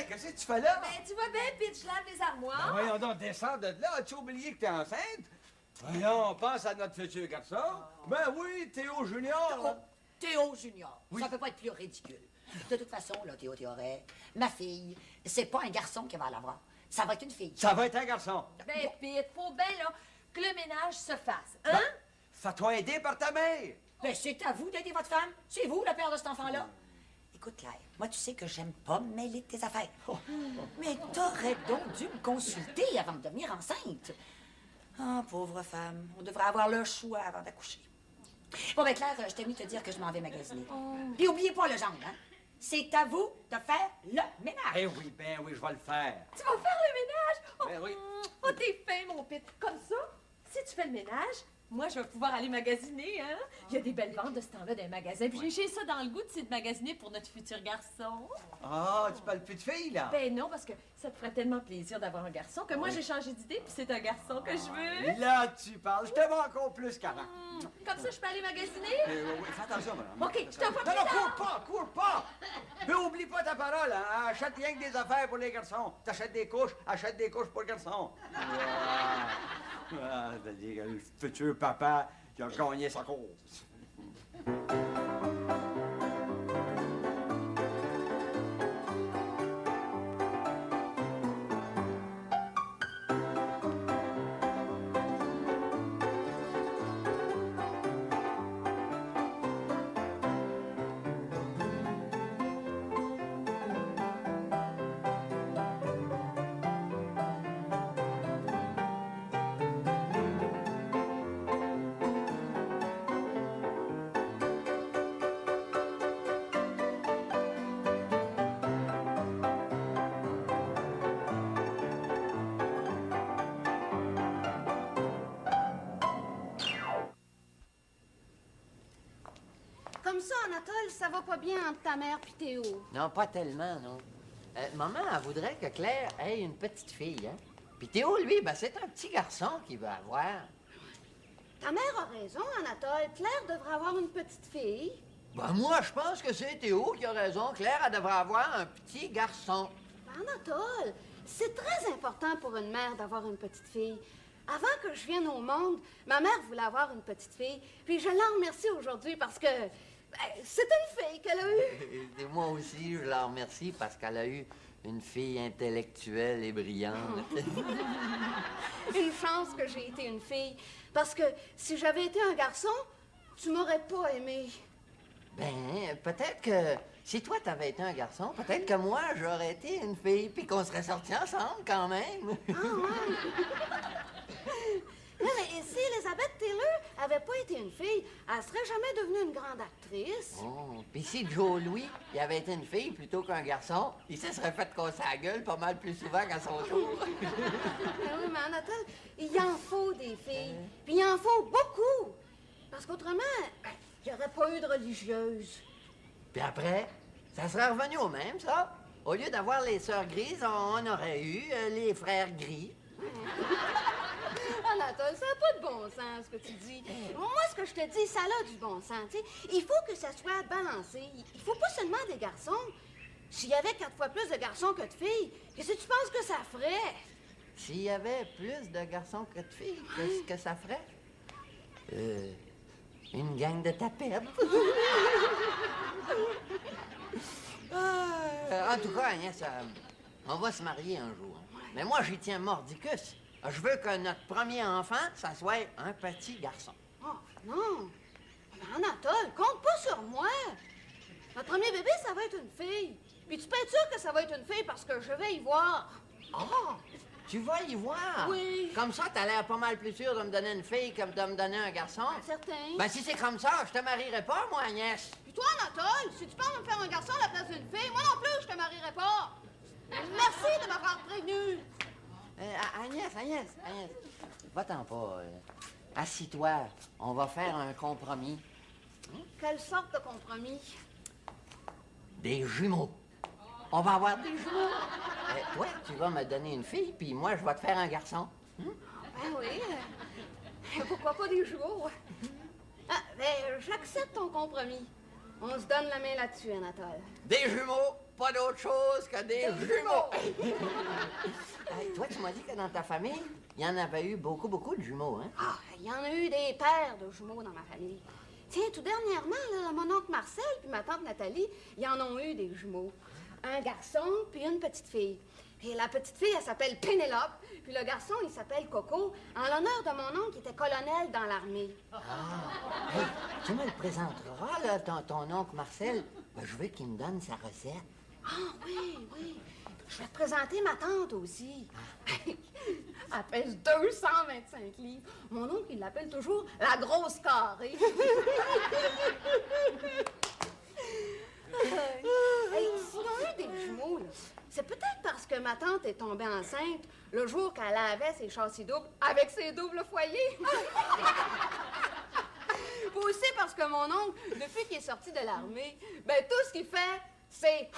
qu'est-ce que tu fais là? Ben, tu vois bien, Pete, je lave les Ben armoires. voyons donc, descends de là. As-tu oublié que t'es enceinte? Voyons, pense à notre futur garçon. Ben oui, Théo Junior. Oh, Théo Junior, Oui. ça peut pas être plus ridicule. De toute façon, là, Théo Théoret, ma fille, c'est pas un garçon qui va l'avoir. Ça va être une fille. Ça va être un garçon. Ben, Pete, faut bien, là, que le ménage se fasse. Hein? Ben, fais-toi aider par ta mère. Ben, c'est à vous d'aider votre femme. C'est vous, le père de cet enfant-là. Écoute, Claire, moi, tu sais que j'aime pas me mêler de tes affaires. Mais t'aurais donc dû me consulter avant de devenir enceinte. Ah, pauvre femme, on devrait avoir le choix avant d'accoucher. Bon, ben, Claire, je t'ai mis te dire que je m'en vais magasiner. Puis, oubliez pas le gendre, hein. C'est à vous de faire le ménage. Eh oui, ben oui, je vais le faire. Tu vas faire le ménage? Oh, Ben oui. oh, t'es fin, mon Pete. Comme ça, si tu fais le ménage, moi, je vais pouvoir aller magasiner, hein? Il y a des belles ventes de ce temps-là dans les magasins. Puis j'ai ça dans le goût de magasiner pour notre futur garçon. Ah, tu parles plus de fille, là? Ben non, parce que ça te ferait tellement plaisir d'avoir un garçon que moi, j'ai changé d'idée, puis c'est un garçon que je veux. Là, tu parles. Je t'aime encore plus qu'avant. Comme ça, je peux aller magasiner? Oui, fais attention, madame. OK, je t'envoie plus Non, non, tard. cours pas! Mais oublie pas ta parole, hein? Achète rien que des affaires pour les garçons. T'achètes des couches, achète des couches pour les garçons. Ah, c'est-à-dire que le futur papa qui a gagné sa course. Comme ça, Anatole, ça va pas bien entre ta mère et Théo. Non, pas tellement, non. Maman, elle voudrait que Claire ait une petite fille, hein? Puis Théo, lui, ben, c'est un petit garçon qu'il veut avoir. Ta mère a raison, Anatole. Claire devrait avoir une petite fille. Ben, moi, je pense que c'est Théo qui a raison. Claire, elle devrait avoir un petit garçon. Anatole, c'est très important pour une mère d'avoir une petite fille. Avant que je vienne au monde, ma mère voulait avoir une petite fille. Puis je l'en remercie aujourd'hui parce que c'est une fille qu'elle a eue. Et moi aussi, je la remercie parce qu'elle a eu une fille intellectuelle et brillante. Une chance que j'ai été une fille. Parce que si j'avais été un garçon, tu m'aurais pas aimé. Ben, peut-être que si toi, t'avais été un garçon, peut-être que moi, j'aurais été une fille, puis qu'on serait sortis ensemble quand même. Ah ouais? Non, mais si Elizabeth Taylor avait pas été une fille, elle serait jamais devenue une grande actrice. Oh, puis si Joe Louis, il avait été une fille plutôt qu'un garçon, il se serait fait casser la gueule pas mal plus souvent qu'à son tour. Ben oui, mais Anatole, il en faut des filles. Puis il en faut beaucoup. Parce qu'autrement, il n'y aurait pas eu de religieuse. Puis après, ça serait revenu au même, ça. Au lieu d'avoir les sœurs grises, on aurait eu les frères gris. Anatole, ça n'a pas de bon sens, ce que tu dis. Moi, ce que je te dis, ça a du bon sens, tu sais. Il faut que ça soit balancé. Il faut pas seulement des garçons. S'il y avait 4 fois plus de garçons que de filles, qu'est-ce que tu penses que ça ferait? S'il y avait plus de garçons que de filles, qu'est-ce que ça ferait? Une gang de tapettes. En tout cas, Agnès, on va se marier un jour. Mais moi, j'y tiens mordicus. Je veux que notre premier enfant, ça soit un petit garçon. Oh, non. Mais Anatole, compte pas sur moi. Notre premier bébé, ça va être une fille. Puis tu peux être sûr que ça va être une fille parce que je vais y voir. Oh! Tu vas y voir? Oui. Comme ça, t'as l'air pas mal plus sûr de me donner une fille que de me donner un garçon. Certain. Ben, si c'est comme ça, je te marierai pas, moi, Agnès. Puis toi, Anatole, si tu penses me faire un garçon à la place d'une fille, moi non plus, je te marierai pas. Merci de m'avoir prévenu. Agnès, va-t'en pas. Assis-toi, on va faire un compromis. Quelle sorte de compromis? Des jumeaux. On va avoir des jumeaux. Toi, tu vas me donner une fille, puis moi, je vais te faire un garçon. Ben oui. Pourquoi pas des jumeaux? Ben, j'accepte ton compromis. On se donne la main là-dessus, Anatole. Des jumeaux. pas d'autre chose que des jumeaux. Hey, toi, tu m'as dit que dans ta famille, il y en avait eu beaucoup de jumeaux, hein? Ah, il y en a eu des paires de jumeaux dans ma famille. Tiens, tout dernièrement, là, mon oncle Marcel puis ma tante Nathalie, ils en ont eu des jumeaux. Un garçon puis une petite fille. Et la petite fille, elle s'appelle Pénélope, puis le garçon, il s'appelle Coco, en l'honneur de mon oncle qui était colonel dans l'armée. Hey, tu me le présenteras, là, ton oncle Marcel. Ben, je veux qu'il me donne sa recette. Ah oui, oui. Je vais te présenter ma tante aussi. Elle pèse 225 livres. Mon oncle, il l'appelle toujours la grosse carrée. Hey, s'ils ont eu des jumeaux, là, c'est peut-être parce que ma tante est tombée enceinte le jour qu'elle lavait ses châssis doubles avec ses doubles foyers. Puis aussi parce que mon oncle, depuis qu'il est sorti de l'armée, ben tout ce qu'il fait, c'est